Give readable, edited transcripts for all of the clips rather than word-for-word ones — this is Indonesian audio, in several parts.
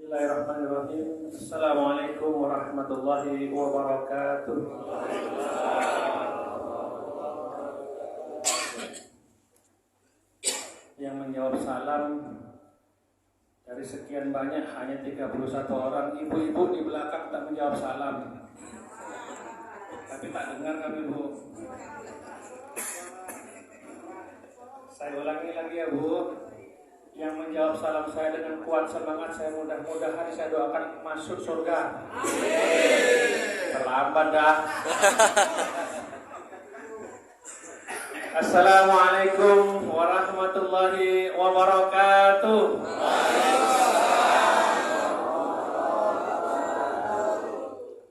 Bismillahirrahmanirrahim. Assalamualaikum warahmatullahi wabarakatuh. Yang menjawab salam dari sekian banyak hanya 31 orang. Ibu-ibu di belakang tak menjawab salam. Tapi tak dengar kami, Bu. Saya ulangi lagi ya, Bu. Yang menjawab salam saya dengan kuat semangat, saya mudah-mudahan saya doakan masuk surga. Terlambat dah. Assalamualaikum warahmatullahi wabarakatuh.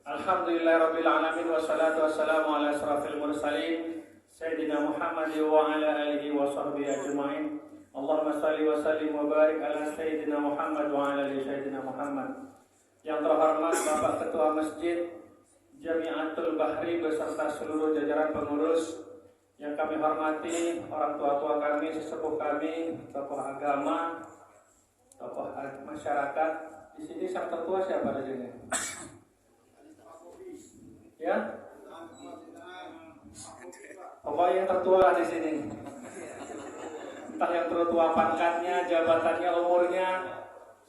Alhamdulillahirabbil alamin wassalatu wassalamu ala asrafil mursalin sayyidina Muhammad wa ala alihi wa sahbihi ajmain. Allahumma salli wa sallim wa barik ala Sayyidina Muhammad wa ala ali Sayyidina Muhammad. Yang terhormat Bapak Ketua Masjid Jami'atul Bahri beserta seluruh jajaran pengurus, yang kami hormati orang tua-tua kami, sesepuh kami, tokoh agama, tokoh masyarakat. Di sini yang tertua siapa di sini? Ya? Pokoknya yang tertua di sini. Entah yang tertua pangkatnya, jabatannya, umurnya,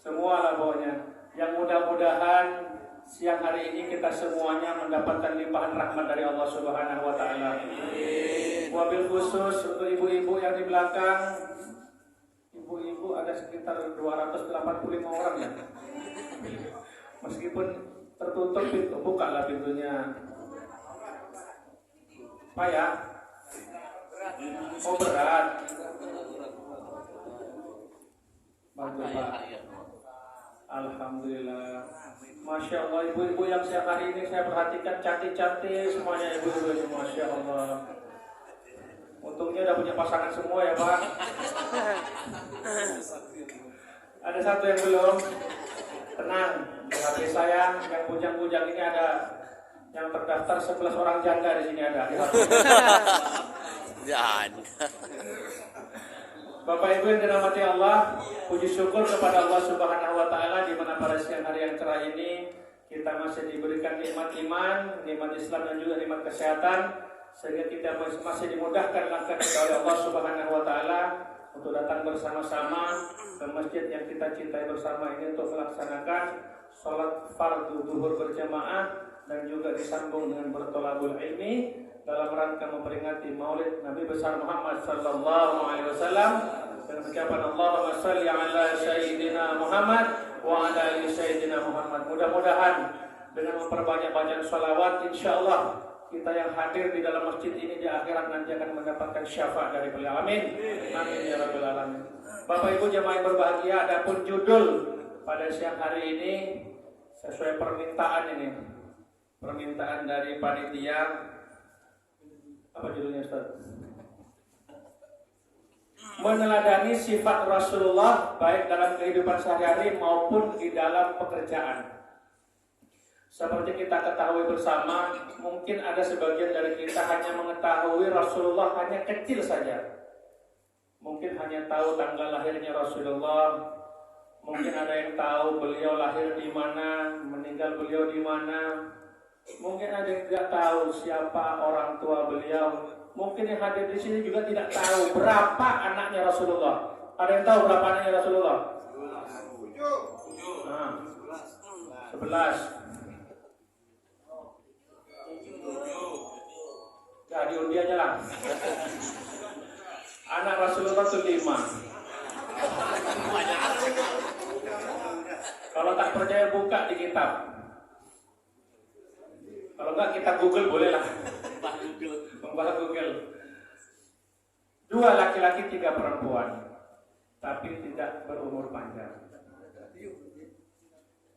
semua lah pokoknya. Yang mudah-mudahan siang hari ini kita semuanya mendapatkan limpahan rahmat dari Allah Subhanahu wa Ta'ala. Wabil khusus untuk ibu-ibu yang di belakang. Ibu-ibu ada sekitar 285 orang ya. Meskipun tertutup pintu, bukalah pintunya. Payah? Oh berat. Bantu Pak. Alhamdulillah. Masya Allah, ibu-ibu yang siang hari ini saya perhatikan cantik-cantik semuanya, ibu-ibu ini, Masya Allah. Untungnya udah punya pasangan semua ya Pak. Ada satu yang belum. Tenang, di HP saya yang bujang-bujang ini ada yang terdaftar 11 orang janda di sini ada. Bapak Ibu yang dirahmati Allah, puji syukur kepada Allah Subhanahu wa Ta'ala di mana pada siang hari yang cerah ini kita masih diberikan nikmat iman, nikmat Islam dan juga nikmat kesehatan, sehingga kita masih dimudahkan langkah kita oleh Allah Subhanahu wa Ta'ala untuk datang bersama-sama ke masjid yang kita cintai bersama ini untuk melaksanakan sholat fardu zuhur berjamaah dan juga disambung dengan bertolabul ilmi dalam rangka memperingati Maulid Nabi besar Muhammad sallallahu alaihi wasallam dengan ucapan Allahumma shalli ala sayyidina Muhammad wa ala ali sayyidina Muhammad. Mudah-mudahan dengan memperbanyak bacaan shalawat, insyaallah kita yang hadir di dalam masjid ini di akhirat nanti akan mendapatkan syafaat dari beliau. Amin. Amin ya rabbal alamin. Bapak Ibu jemaah yang berbahagia, adapun judul pada siang hari ini sesuai permintaan ini. Permintaan dari panitia. Apa judulnya Ustaz? Meneladani sifat Rasulullah baik dalam kehidupan sehari-hari maupun di dalam pekerjaan. Seperti kita ketahui bersama, mungkin ada sebagian dari kita hanya mengetahui Rasulullah hanya kecil saja. Mungkin hanya tahu tanggal lahirnya Rasulullah. Mungkin ada yang tahu beliau lahir di mana, meninggal beliau di mana. Mungkin ada yang tidak tahu siapa orang tua beliau. Mungkin yang hadir di sini juga tidak tahu berapa anaknya Rasulullah. Ada yang tahu berapa anaknya Rasulullah? 11. Ya diundi aja lah. Anak Rasulullah itu 5. Kalau tak percaya buka di kitab. Kalau enggak kita Google boleh lah. Membahas Google. 2 laki-laki 3 perempuan, tapi tidak berumur panjang.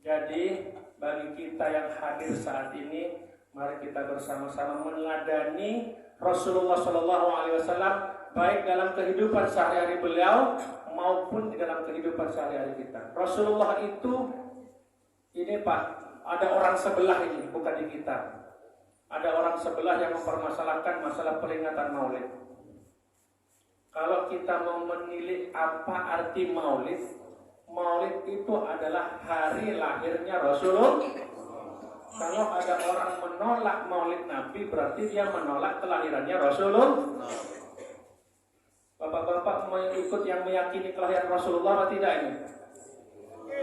Jadi bagi kita yang hadir saat ini, mari kita bersama-sama meneladani Rasulullah SAW baik dalam kehidupan sehari-hari beliau maupun di dalam kehidupan sehari-hari kita. Rasulullah itu ini Pak, ada orang sebelah ini, bukan di kita. Ada orang sebelah yang mempermasalahkan masalah peringatan Maulid. Kalau kita mau menilik apa arti Maulid, Maulid itu adalah hari lahirnya Rasulullah. Kalau ada orang menolak Maulid Nabi, berarti dia menolak kelahirannya Rasulullah. Bapak-bapak mengikut yang meyakini kelahiran Rasulullah atau tidak ini?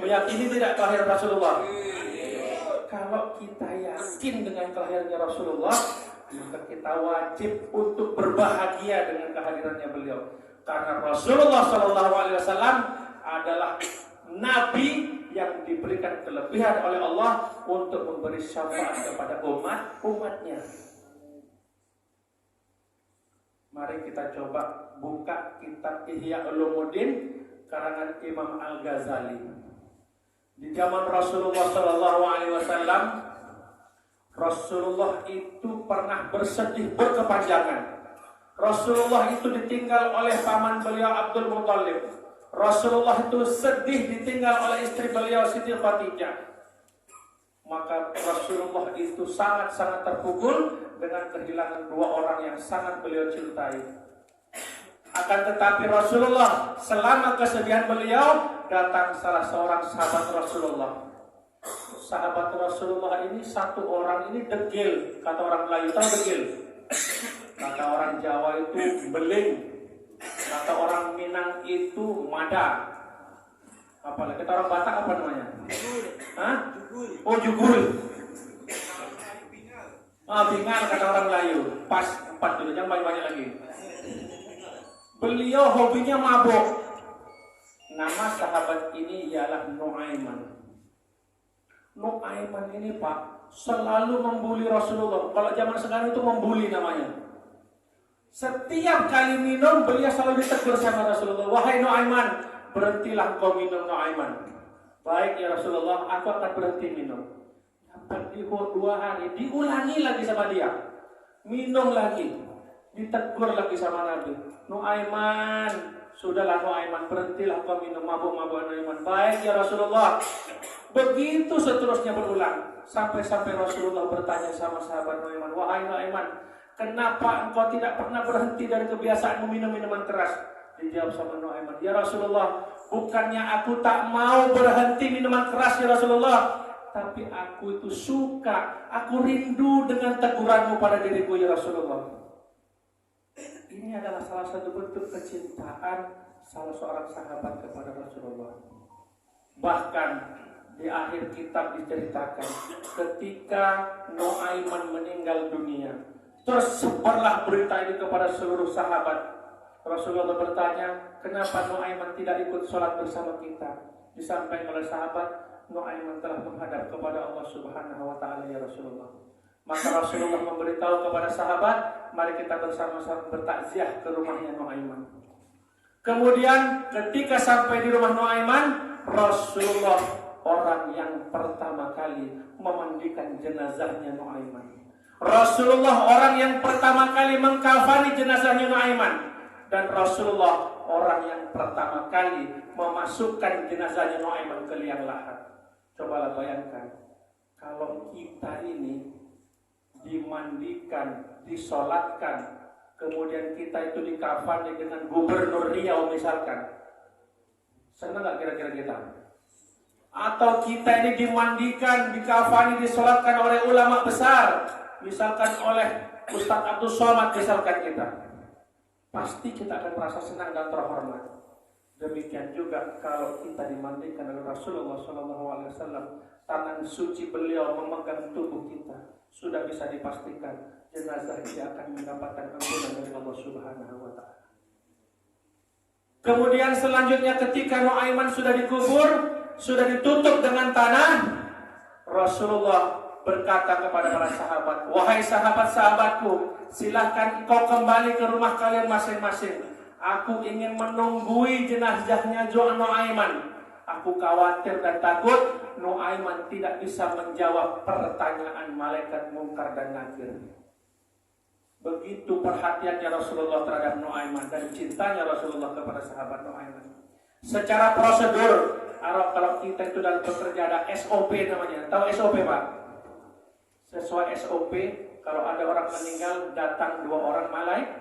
Meyakini tidak kelahiran Rasulullah? Kalau kita yakin dengan kelahirannya Rasulullah, maka kita wajib untuk berbahagia dengan kehadirannya beliau. Karena Rasulullah SAW adalah Nabi yang diberikan kelebihan oleh Allah untuk memberi syafaat kepada umatnya. Mari kita coba buka kitab Ihya Ulumuddin karangan Imam Al-Ghazali. Di zaman Rasulullah SAW, Rasulullah itu pernah bersedih berkepanjangan. Rasulullah itu ditinggal oleh paman beliau Abdul Muthalib. Rasulullah itu sedih ditinggal oleh istri beliau Siti Khadijah. Maka Rasulullah itu sangat-sangat terpukul dengan kehilangan dua orang yang sangat beliau cintai. Akan tetapi Rasulullah, selama kesedihan beliau, datang salah seorang sahabat Rasulullah. Sahabat Rasulullah ini satu orang ini degil, kata orang Melayu, tahu degil? Kata orang Jawa itu beling, kata orang Minang itu mada. Apalagi kata orang Batak apa namanya? Hah? Oh, jugul. Bingal kata orang Melayu. Pas 4 dulu, jangan banyak-banyak lagi. Beliau hobinya mabuk. Nama sahabat ini ialah Nuaiman. Nuaiman ini Pak selalu membuli Rasulullah. Kalau zaman sekarang itu membuli namanya. Setiap kali minum beliau selalu ditegur sama Rasulullah. Wahai Nuaiman, berhentilah kau minum Nuaiman. Baik ya Rasulullah, aku akan berhenti minum. Dapat di 2 hari, diulangi lagi sama dia. Minum lagi, ditegur lagi sama Nabi. Nuaiman, sudahlah Nuaiman, berhentilah kau minum mabuk-mabuk Nuaiman. Baik ya Rasulullah. Begitu seterusnya berulang. Sampai-sampai Rasulullah bertanya sama sahabat Nuaiman, wahai Nuaiman, kenapa engkau tidak pernah berhenti dari kebiasaan minum minuman keras? Dijawab sama Nuaiman, ya Rasulullah, bukannya aku tak mau berhenti minuman keras ya Rasulullah, tapi aku itu suka, aku rindu dengan teguranmu pada diriku ya Rasulullah. Ini adalah salah satu bentuk kecintaan salah seorang sahabat kepada Rasulullah. Bahkan di akhir kitab diceritakan ketika Nuaiman meninggal dunia, tersebarlah berita ini kepada seluruh sahabat. Rasulullah bertanya, kenapa Nuaiman tidak ikut sholat bersama kita? Disampaikan oleh sahabat, Nuaiman telah menghadap kepada Allah Subhanahu wa Ta'ala ya Rasulullah. Maka Rasulullah memberitahu kepada sahabat, mari kita bersama-sama bertakziah ke rumahnya Nuaiman. Kemudian ketika sampai di rumah Nuaiman, Rasulullah orang yang pertama kali memandikan jenazahnya Nuaiman. Rasulullah orang yang pertama kali mengkafani jenazahnya Nuaiman. Dan Rasulullah orang yang pertama kali memasukkan jenazahnya Nuaiman ke liang lahat. Cobalah bayangkan, kalau kita ini dimandikan, disolatkan, kemudian kita itu dikafani dengan Gubernur Riau misalkan, senang gak kira-kira kita? Atau kita ini dimandikan, dikafani, disolatkan oleh ulama besar, misalkan oleh Ustaz Abdul Somad misalkan kita, pasti kita akan merasa senang dan terhormat. Demikian juga kalau kita dimandikan oleh Rasulullah SAW, tangan suci beliau memegang tubuh kita, sudah bisa dipastikan jenazah ini akan mendapatkan ampunan dari Allah Subhanahu wa Ta'ala. Kemudian selanjutnya ketika Nuaiman sudah dikubur, sudah ditutup dengan tanah, Rasulullah berkata kepada para sahabat, wahai sahabat-sahabatku, silahkan engkau kembali ke rumah kalian masing-masing. Aku ingin menunggui jenazahnya Nuaiman. Aku khawatir dan takut Nuaiman tidak bisa menjawab pertanyaan malaikat Munkar dan Nakir. Begitu perhatiannya Rasulullah terhadap Nuaiman dan cintanya Rasulullah kepada sahabat Nuaiman. Secara prosedur, kalau kita itu dalam bekerja ada SOP namanya. Tahu SOP Pak? Sesuai SOP, kalau ada orang meninggal datang 2 orang malaikat.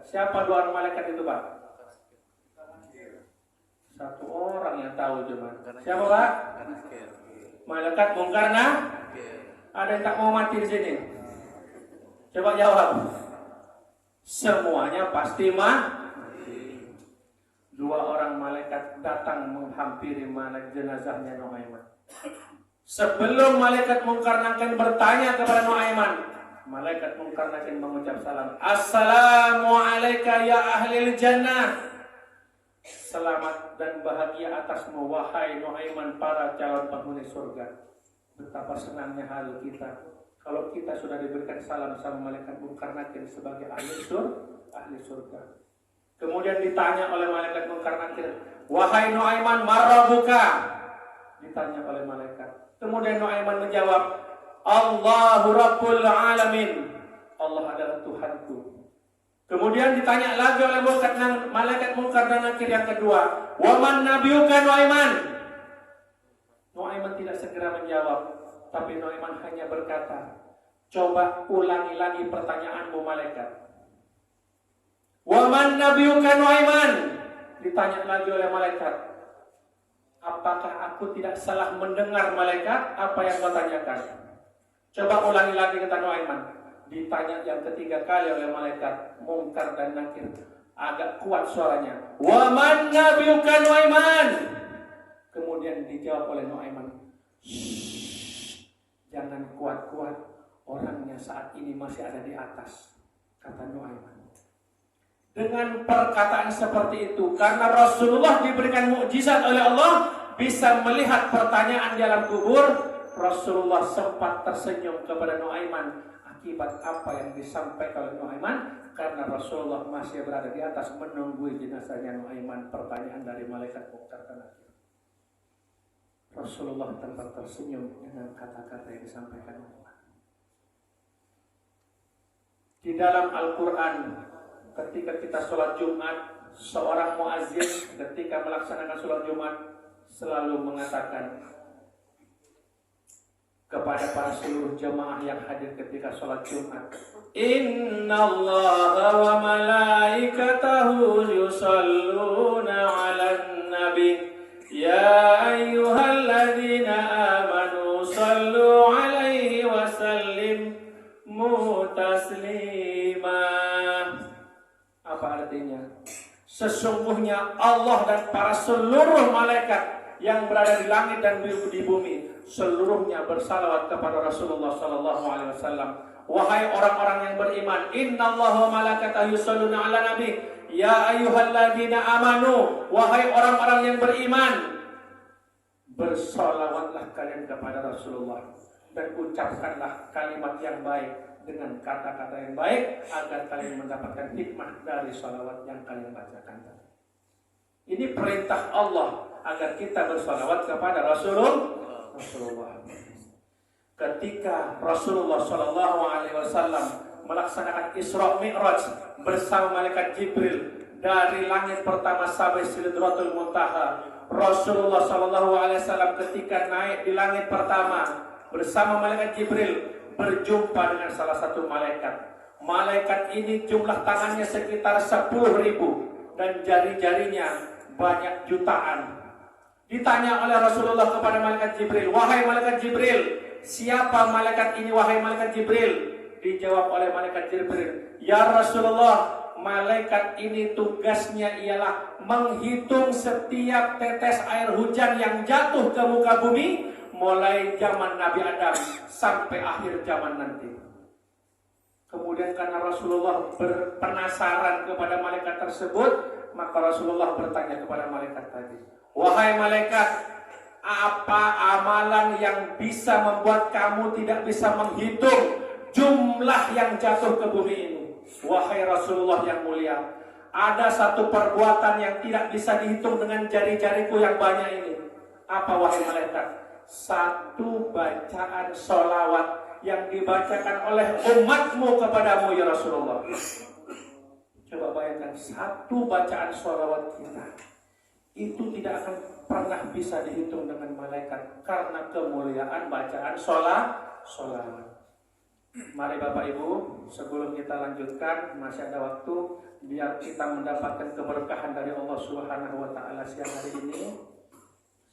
Siapa 2 orang malaikat itu Pak? Satu orang yang tahu cuma. Siapa Pak? Malaikat Munkar Nakir. Ada yang tak mau mati di sini? Coba jawab. Semuanya pasti mati. Dua orang malaikat datang menghampiri malaikat jenazahnya Nuaiman. Sebelum malaikat Munkar Nakir bertanya kepada Nuaiman, malaikat Munkar Nakir mengucap salam. Assalamualaikum ya ahlil jannah. Selamat dan bahagia atasmu wahai Nuaiman, para calon penghuni surga. Betapa senangnya hal kita kalau kita sudah diberikan salam sama malaikat Munkar Nakir sebagai ahli surga. Kemudian ditanya oleh malaikat Munkar Nakir, wahai Nuaiman, marrabuka? Ditanya oleh malaikat. Kemudian Nuaiman menjawab, Allahu Rabbul Alamin. Allah adalah Tuhanku. Kemudian ditanya lagi oleh malaikat Munkar dan Nakir yang kedua, waman nabiyuka Nuaiman? Nuaiman tidak segera menjawab, tapi Nuaiman hanya berkata, coba ulangi lagi pertanyaanmu malaikat. Waman nabiyuka Nuaiman? Ditanya lagi oleh malaikat, apakah aku tidak salah mendengar malaikat apa yang kau tanyakan? Coba ulangi lagi kata Nuaiman. Ditanya yang ketiga kali oleh malaikat Munkar dan Nakir, agak kuat suaranya, waman nabiyuka Nuaiman? Kemudian dijawab oleh Nuaiman, jangan kuat-kuat, orangnya saat ini masih ada di atas, kata Nuaiman. Dengan perkataan seperti itu, karena Rasulullah diberikan mukjizat oleh Allah bisa melihat pertanyaan di alam kubur, Rasulullah sempat tersenyum kepada Nuaiman akibat apa yang disampaikan oleh Nuaiman, karena Rasulullah masih berada di atas menunggu jenazahnya Nuaiman. Pertanyaan dari malaikat Munkar dan Nakir. Rasulullah tempat tersenyum dengan kata-kata yang disampaikan Nuaiman. Di dalam Al-Quran, ketika kita sholat Jumat, seorang muazzin ketika melaksanakan sholat Jumat selalu mengatakan kepada para seluruh jemaah yang hadir ketika sholat Jumat, Innallaha wa malaikatahu yusalluna 'alan nabi ya ayyuhalladzina amanu sallu 'alaihi wa sallimu taslima. Apa artinya? Sesungguhnya Allah dan para seluruh malaikat yang berada di langit dan di bumi seluruhnya bersalawat kepada Rasulullah sallallahu alaihi wasallam. Wahai orang-orang yang beriman, innallaha wa malaikatahu yusholluna 'alan nabi ya ayyuhalladzina amanu, wahai orang-orang yang beriman, bersalawatlah kalian kepada Rasulullah dan ucapkanlah kalimat yang baik dengan kata-kata yang baik agar kalian mendapatkan hikmah dari salawat yang kalian bacakan. Ini perintah Allah agar kita bersalawat kepada Rasulullah. Ketika Rasulullah Shallallahu Alaihi Wasallam melaksanakan Isra Mi'raj bersama malaikat Jibril dari langit pertama sampai Sidratul Muntaha, Rasulullah Shallallahu Alaihi Wasallam ketika naik di langit pertama bersama malaikat Jibril berjumpa dengan salah satu malaikat. Malaikat ini jumlah tangannya sekitar 10.000 dan jari-jarinya banyak jutaan. Ditanya oleh Rasulullah kepada malaikat Jibril, wahai malaikat Jibril, siapa malaikat ini wahai malaikat Jibril? Dijawab oleh malaikat Jibril, ya Rasulullah, malaikat ini tugasnya ialah menghitung setiap tetes air hujan yang jatuh ke muka bumi mulai zaman Nabi Adam sampai akhir zaman nanti. Kemudian karena Rasulullah berpenasaran kepada malaikat tersebut, maka Rasulullah bertanya kepada malaikat tadi, wahai malaikat, apa amalan yang bisa membuat kamu tidak bisa menghitung jumlah yang jatuh ke bumi ini? Wahai Rasulullah yang mulia, ada satu perbuatan yang tidak bisa dihitung dengan jari-jariku yang banyak ini. Apa wahai malaikat? Satu bacaan sholawat yang dibacakan oleh umatmu kepadamu ya Rasulullah. Coba bayangkan, satu bacaan sholawat kita itu tidak akan pernah bisa dihitung dengan malaikat karena kemuliaan bacaan sholawat. Mari Bapak Ibu, sebelum kita lanjutkan, masih ada waktu biar kita mendapatkan keberkahan dari Allah Subhanahu wa taala siang hari ini.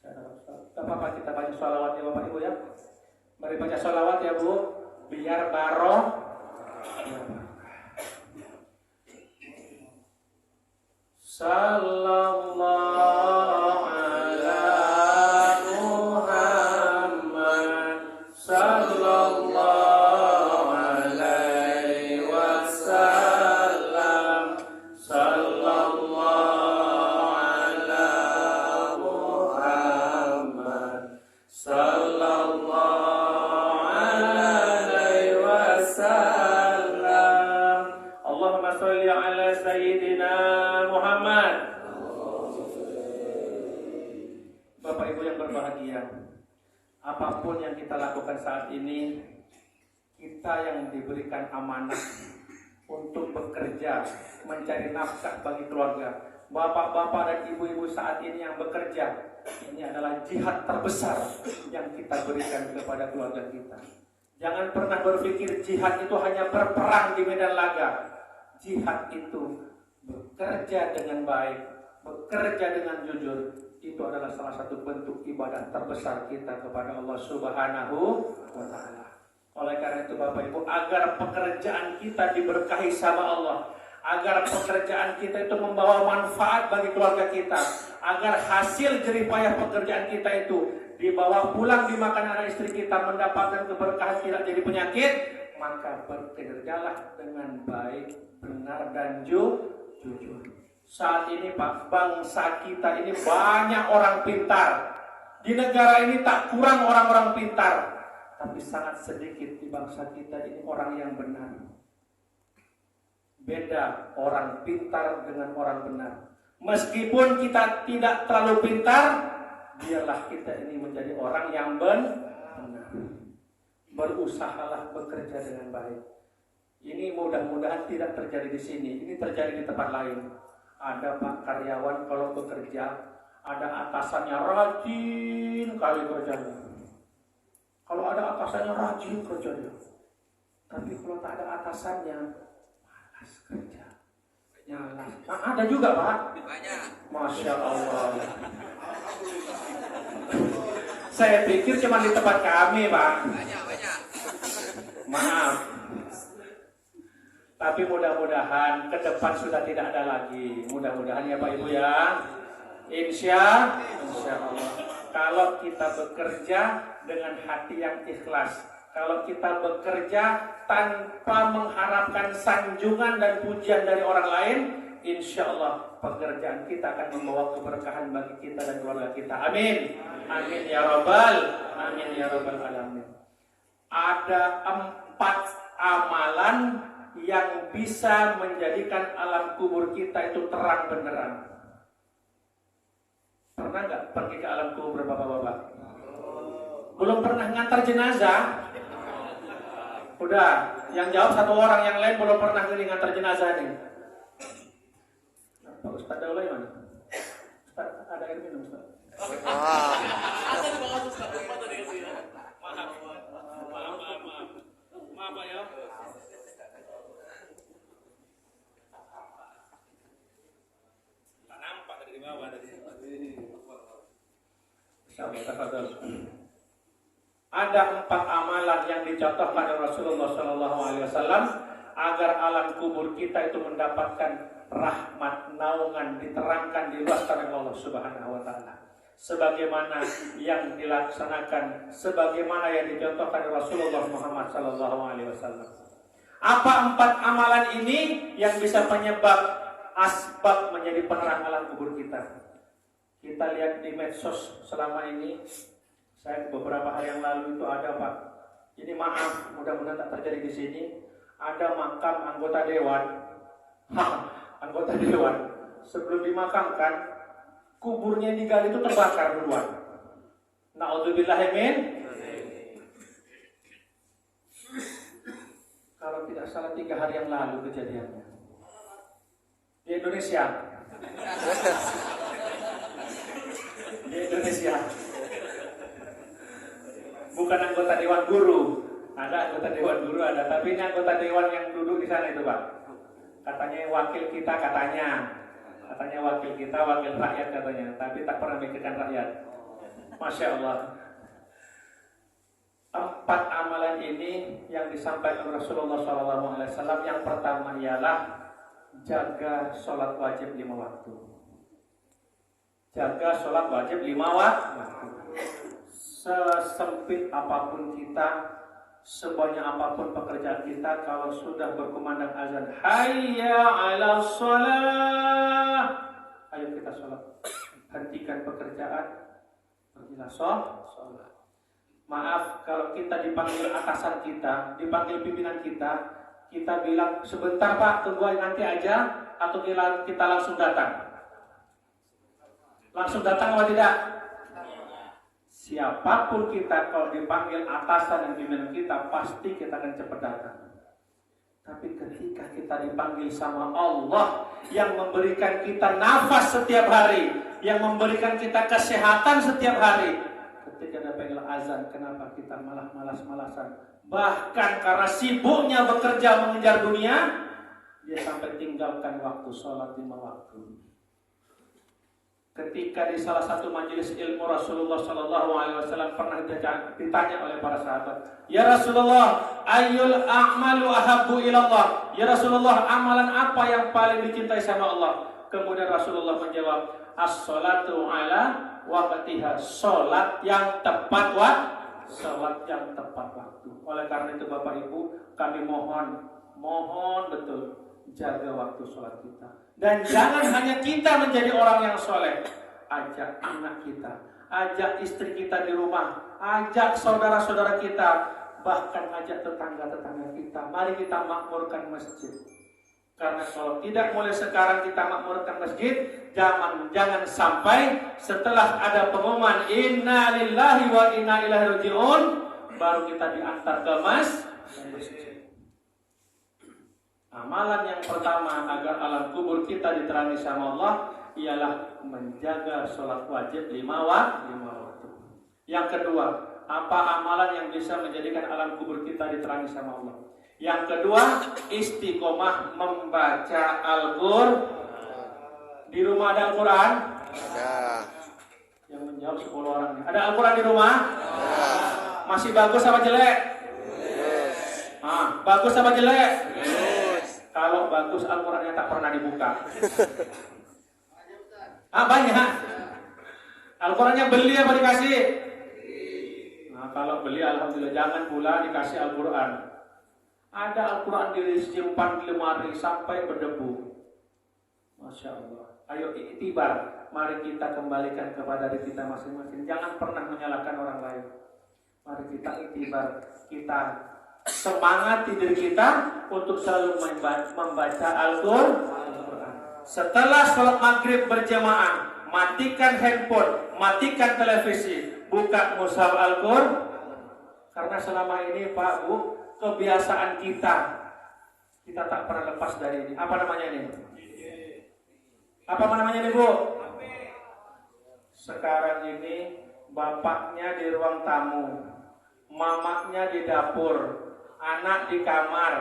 Tidak apa-apa kita baca sholawat ya Bapak Ibu ya. Mari baca sholawat ya Bu, biar baroh. Sallallahu ala Muhammad sallallahu alaihi wasallam sallallahu ala Muhammad sallallahu alaihi wasallam. Allahumma sholli ala sayyidina Muhammad. Bapak Ibu yang berbahagia, apapun yang kita lakukan saat ini, kita yang diberikan amanah untuk bekerja, mencari nafkah bagi keluarga. Bapak-bapak dan ibu-ibu saat ini yang bekerja, ini adalah jihad terbesar yang kita berikan kepada keluarga kita. Jangan pernah berpikir jihad itu hanya berperang di medan laga. Jihad itu bekerja dengan baik, bekerja dengan jujur, itu adalah salah satu bentuk ibadah terbesar kita kepada Allah Subhanahu wa taala. Oleh karena itu Bapak Ibu, agar pekerjaan kita diberkahi sama Allah, agar pekerjaan kita itu membawa manfaat bagi keluarga kita, agar hasil jerih payah pekerjaan kita itu dibawa pulang dimakan anak istri kita, mendapatkan keberkahan, tidak jadi penyakit, maka bekerjalah dengan baik, benar dan jujur. Saat ini Pak, bangsa kita ini banyak orang pintar. Di negara ini tak kurang orang-orang pintar, tapi sangat sedikit di bangsa kita ini orang yang benar. Beda orang pintar dengan orang benar. Meskipun kita tidak terlalu pintar, biarlah kita ini menjadi orang yang benar. Berusahalah bekerja dengan baik. Ini mudah-mudahan tidak terjadi di sini. Ini terjadi di tempat lain. Ada Pak karyawan kalau bekerja, ada atasannya rajin kali kerjanya. Kalau ada atasannya rajin kerjanya. Tapi kalau tak ada atasannya, malas kerja. Nyalas. Nah, ada juga Pak. Masya Allah. Saya pikir cuma di tempat kami Pak. Maaf. Tapi mudah-mudahan ke depan sudah tidak ada lagi. Mudah-mudahan ya Pak Ibu ya. Insya Allah. Kalau kita bekerja dengan hati yang ikhlas, kalau kita bekerja tanpa mengharapkan sanjungan dan pujian dari orang lain, insya Allah pekerjaan kita akan membawa keberkahan bagi kita dan keluarga kita. Amin. Amin ya Rabbal. Amin ya Rabbal Alamin. Ada 4 amalan yang bisa menjadikan alam kubur kita itu terang benderang. Pernah nggak pergi ke alam kubur Bapak-bapak? Belum pernah ngantar jenazah? Udah, yang jawab 1 orang, yang lain belum pernah ngantar jenazah nih. Pak Ustaz Daulay mana? Ustaz, ada air minum Ustaz? Maaf Pak ya. Ada 4 amalan yang dicontohkan oleh Rasulullah SAW agar alam kubur kita itu mendapatkan rahmat, naungan, diterangkan, diluaskan oleh Allah Subhanahu wa taala. Sebagaimana yang dilaksanakan, sebagaimana yang dicontohkan oleh Rasulullah Muhammad SAW. Apa 4 amalan ini yang bisa penyebab asbab menjadi penerang alam kubur kita? Kita lihat di medsos selama ini. Saya beberapa hari yang lalu itu ada Pak. Ini maaf, mudah-mudahan tak terjadi di sini. Ada makam anggota dewan. Anggota dewan. Sebelum dimakamkan, kuburnya digali itu terbakar duluan. Na'udzubillahi min. Kalau tidak salah 3 hari yang lalu kejadiannya. Di Indonesia. Di Indonesia. Bukan anggota dewan guru. Ada anggota dewan guru ada, tapi ini anggota dewan yang duduk di sana itu Pak. Katanya wakil kita katanya wakil kita, wakil rakyat katanya, tapi tak pernah mikirkan rakyat. Masya Allah. 4 amalan ini yang disampaikan Rasulullah SAW. Yang pertama ialah jaga sholat wajib 5 waktu. Jaga sholat wajib 5 waktu. Sesempit apapun kita, sebanyak apapun pekerjaan kita, kalau sudah berkumandang azan, hayya 'alas shalah, ayo kita sholat. Hentikan pekerjaan, pergilah sholat. Maaf kalau kita dipanggil atasan kita, dipanggil pimpinan kita, kita bilang sebentar Pak, tunggu nanti aja, atau kita langsung datang. Langsung datang atau tidak? Siapapun kita kalau dipanggil atasan dan pimpinan kita, pasti kita akan cepat datang. Tapi ketika kita dipanggil sama Allah yang memberikan kita nafas setiap hari, yang memberikan kita kesehatan setiap hari, ketika ada panggil azan, kenapa kita malah malas-malasan? Bahkan karena sibuknya bekerja mengejar dunia, dia sampai tinggalkan waktu sholat 5 waktu. Ketika di salah satu majelis ilmu Rasulullah SAW pernah ditanya oleh para sahabat, ya Rasulullah, ayyul a'malu ahabbu ilallah. Ya Rasulullah, amalan apa yang paling dicintai sama Allah? Kemudian Rasulullah menjawab, as-sholatu ala waqtiha, sholat yang tepat waktu. Sholat yang tepat waktu. Oleh karena itu Bapak Ibu, kami mohon betul, jaga waktu sholat kita. Dan jangan hanya kita menjadi orang yang soleh. Ajak anak kita, ajak istri kita di rumah, ajak saudara-saudara kita, bahkan ajak tetangga-tetangga kita. Mari kita makmurkan masjid. Karena kalau tidak mulai sekarang kita makmurkan masjid, jangan sampai setelah ada pengumuman inna lillahi wa inna ilaihi raji'un, baru kita diantar ke masjid. Amalan yang pertama agar alam kubur kita diterangi sama Allah ialah menjaga sholat wajib 5 waktu. Yang kedua, apa amalan yang bisa menjadikan alam kubur kita diterangi sama Allah? Yang kedua, istiqomah membaca Al-Qur'an. Di rumah ada Al-Quran? Ada. Yang menjawab 10 orang. Ada Al-Quran di rumah? Ada. Masih bagus apa jelek? Bagus apa jelek? Kalau bagus, Al-Qurannya tak pernah dibuka. Banyak. Al-Qurannya beli apa dikasih? Nah, kalau beli alhamdulillah, jangan pula dikasih Al-Quran. Ada Al-Quran disimpan di lemari sampai berdebu. Masya Allah. Ayo iktibar, mari kita kembalikan kepada diri kita masing-masing. Jangan pernah menyalahkan orang lain. Mari kita iktibar, kita semangati diri kita untuk selalu membaca Al-Quran. Setelah sholat maghrib berjamaah, matikan handphone, matikan televisi, buka mushaf Al-Quran. Karena selama ini Pak Bu, kebiasaan kita tak pernah lepas dari ini. Apa namanya ini? Apa namanya ini Bu? Sekarang ini bapaknya di ruang tamu, mamanya di dapur, anak di kamar,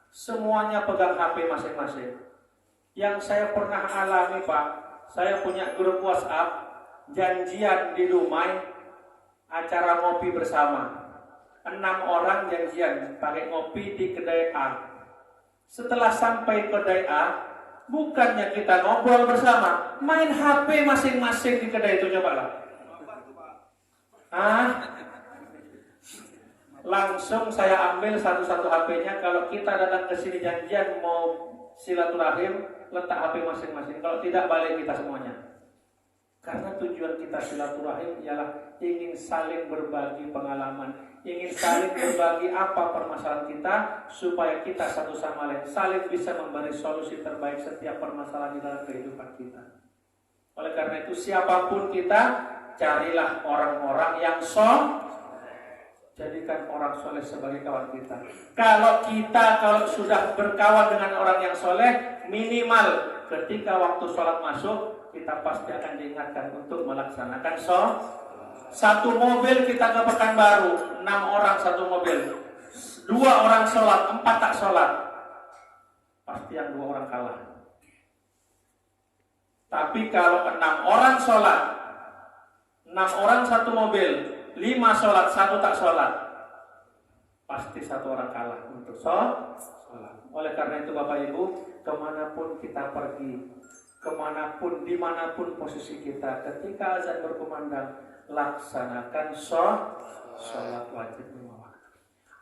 semuanya pegang HP masing-masing. Yang saya pernah alami Pak, saya punya grup WhatsApp, janjian di Dumai, acara ngopi bersama. 6 orang janjian pakai ngopi di kedai A. Setelah sampai kedai A, bukannya kita ngobrol bersama, main HP masing-masing di kedai itu, cobalah. Langsung saya ambil satu-satu HP-nya. Kalau kita datang ke sini janjian mau silaturahim, letak HP masing-masing. Kalau tidak, balik kita semuanya. Karena tujuan kita silaturahim ialah ingin saling berbagi pengalaman, ingin saling berbagi apa permasalahan kita, supaya kita satu sama lain saling bisa memberi solusi terbaik setiap permasalahan di dalam kehidupan kita. Oleh karena itu, siapapun kita, carilah orang-orang yang jadikan orang soleh sebagai kawan kita. Kalau sudah berkawan dengan orang yang soleh, minimal ketika waktu sholat masuk, kita pasti akan diingatkan untuk melaksanakan sholat. Satu mobil kita ke Pekanbaru, 6 orang satu mobil. 2 orang sholat, 4 tak sholat, pasti yang 2 orang kalah. Tapi kalau 6 orang sholat, 6 orang satu mobil, 5 sholat, 1 tak sholat, pasti 1 orang kalah untuk sholat. Oleh karena itu Bapak Ibu, kemanapun kita pergi, kemanapun, dimanapun posisi kita, ketika azan berkumandang, laksanakan sholat wajib 5 waktu.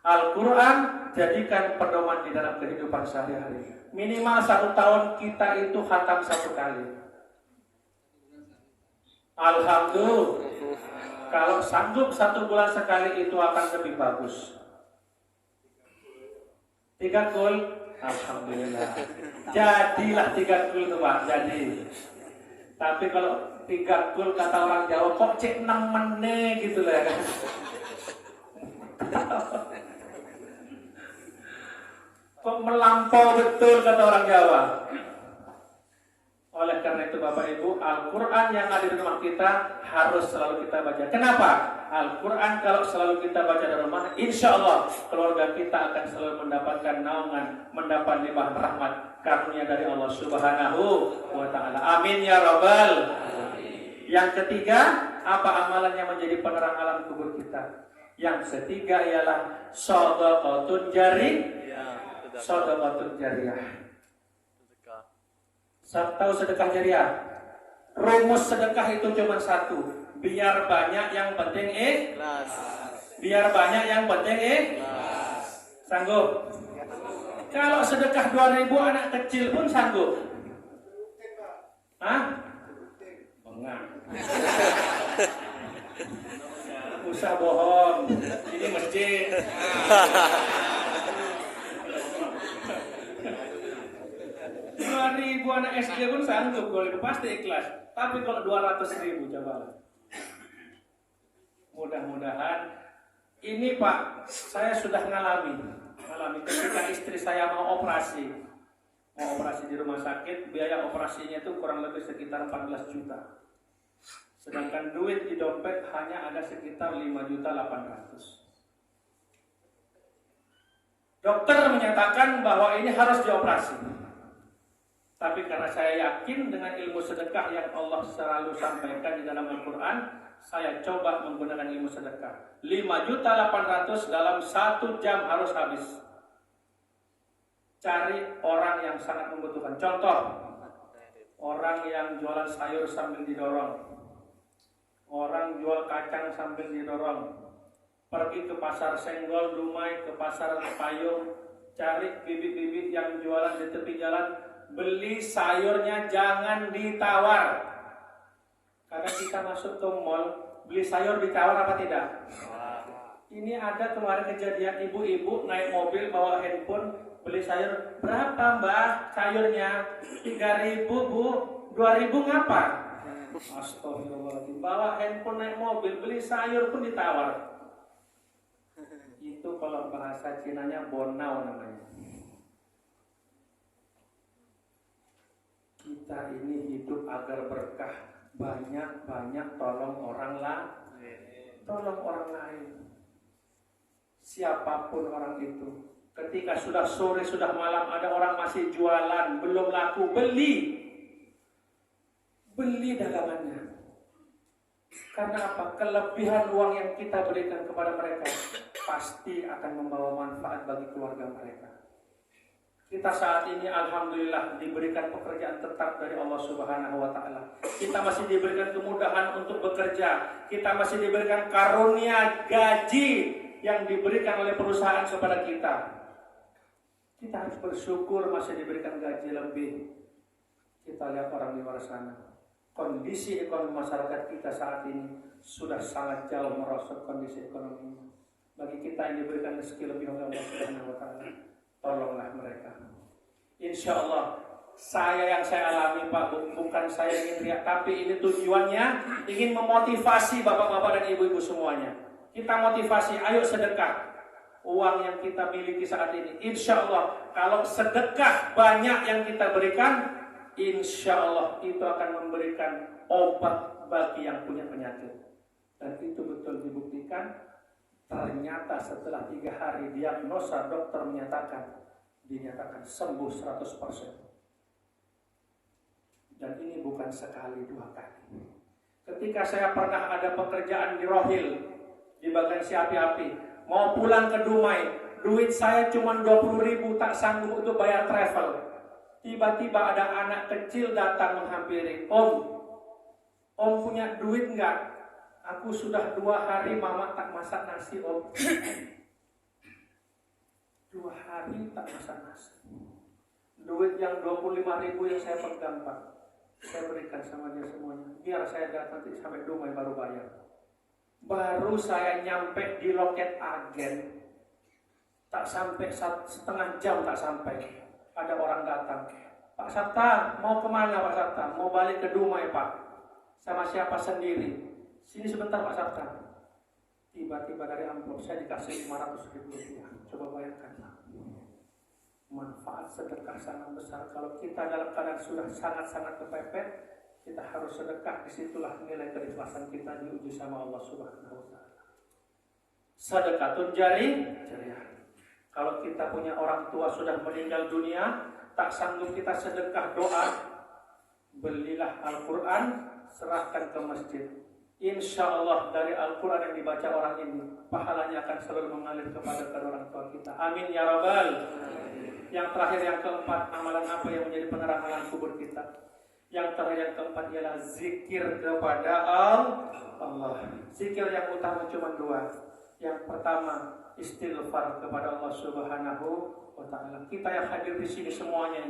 Al-Quran jadikan pedoman di dalam kehidupan sehari-hari. Minimal 1 tahun kita itu khatam 1 kali. Alhamdulillah. Kalau sanggup 1 bulan sekali itu akan lebih bagus. 3 gol, alhamdulillah. Jadilah 3 gol itu Pak, jadi. Tapi kalau 3 gol kata orang Jawa kok cek 6 menit gitu lah kan. Kok melampau betul kata orang Jawa. Oleh karena itu Bapak Ibu, Al-Quran yang ada di rumah kita harus selalu kita baca. Kenapa? Al-Quran kalau selalu kita baca di rumah, insya Allah keluarga kita akan selalu mendapatkan naungan, mendapat limpah rahmat karunia dari Allah Subhanahu wa Ta'ala. Amin ya Rabbal. Yang ketiga, apa amalan yang menjadi penerang alam kubur kita? Yang ketiga ialah shadaqatun jariyah. Shadaqatun jariyah. Tahu sedekah jariah? Rumus sedekah itu cuma 1. Biar banyak yang penting ikhlas. Biar banyak yang penting ikhlas. Sanggup? Kalau sedekah 2.000 anak kecil pun sanggup. Hah? Enggak. Usah bohong. Ini masjid. Ribu anak SD pun sanggup, kalau itu pasti ikhlas. Tapi kalau 200.000 coba. Mudah-mudahan ini Pak, saya sudah ngalami ketika istri saya mau operasi di rumah sakit, biaya operasinya itu kurang lebih sekitar 14 juta. Sedangkan duit di dompet hanya ada sekitar 5.800.000. Dokter menyatakan bahwa ini harus dioperasi. Tapi karena saya yakin dengan ilmu sedekah yang Allah selalu sampaikan di dalam Al-Quran, saya coba menggunakan ilmu sedekah. 5.800.000 dalam 1 jam harus habis. Cari orang yang sangat membutuhkan. Contoh, orang yang jualan sayur sambil didorong, orang jual kacang sambil didorong, pergi ke pasar Senggol, Dumai, ke pasar Payung, cari bibit-bibit yang jualan di tepi jalan. Beli sayurnya jangan ditawar. Karena kita masuk ke mall, beli sayur ditawar apa tidak? Ini ada kemarin kejadian ibu-ibu naik mobil bawa handphone, beli sayur. Berapa Mbak sayurnya? 3.000 Bu. 2.000 ngapa? Astagfirullahaladzim. Bawa handphone naik mobil, beli sayur pun ditawar. Itu kalau bahasa Cinanya bonau namanya. Kita ini hidup agar berkah, banyak-banyak tolong orang lain. Siapapun orang itu, ketika sudah sore, sudah malam, ada orang masih jualan, belum laku, beli dagangannya. Karena apa? Kelebihan uang yang kita berikan kepada mereka pasti akan membawa manfaat bagi keluarga mereka. Kita saat ini alhamdulillah diberikan pekerjaan tetap dari Allah Subhanahu wa Ta'ala. Kita masih diberikan kemudahan untuk bekerja. Kita masih diberikan karunia gaji yang diberikan oleh perusahaan kepada kita. Kita harus bersyukur masih diberikan gaji lebih. Kita lihat orang di luar sana. Kondisi ekonomi masyarakat kita saat ini sudah sangat jauh merosot kondisi ekonominya. Bagi kita yang diberikan rezeki lebih oleh Allah Subhanahu wa Ta'ala, tolonglah mereka. Insya Allah, yang saya alami Pak, bukan saya ingin riak, tapi ini tujuannya ingin memotivasi bapak-bapak dan ibu-ibu semuanya. Kita motivasi, ayo sedekah. Uang yang kita miliki saat ini, insya Allah, kalau sedekah banyak yang kita berikan, insya Allah itu akan memberikan obat bagi yang punya penyakit. Dan itu betul dibuktikan. Ternyata setelah 3 hari diagnosa dokter dinyatakan sembuh 100%. Dan ini bukan sekali 2 kali. Ketika saya pernah ada pekerjaan di Rohil, di Bagasi Api-Api, mau pulang ke Dumai, duit saya cuma 20.000, tak sanggup untuk bayar travel. Tiba-tiba ada anak kecil datang menghampiri, Om punya duit enggak? Aku sudah 2 hari mama tak masak nasi, Om. 2 hari tak masak nasi. Duit yang 25.000 yang saya pegang, Pak, saya berikan sama dia semuanya. Biar saya datang sampai Dumai baru bayar. Baru saya nyampe di loket agen, tak sampai setengah jam tak sampai. Ada orang datang, Pak Sabta, mau kemana Pak Sabta? Mau balik ke Dumai, Pak. Sama siapa sendiri? Sini sebentar Pak Sabta. Tiba-tiba dari amplop saya dikasih 500.000 rupiah. Coba bayangkan, manfaat sedekah sangat besar. Kalau kita dalam keadaan sudah sangat-sangat kepepet, kita harus sedekah. Disitulah nilai keikhlasan kita diuji sama Allah Subhanahu wa Ta'ala. Sedekatun jariyah. Kalau kita punya orang tua sudah meninggal dunia, tak sanggup kita sedekah doa, belilah Al-Quran, serahkan ke masjid. Insya Allah dari Al-Quran yang dibaca orang ini, pahalanya akan selalu mengalir kepada kedua orang tua kita. Amin ya Rabbal. Yang terakhir, yang keempat, amalan apa yang menjadi penerang alam kubur kita? Yang terakhir, yang keempat ialah zikir kepada Allah. Zikir yang utama cuma 2. Yang pertama, istighfar kepada Allah Subhanahu wa Ta'ala. Kita yang hadir di sini semuanya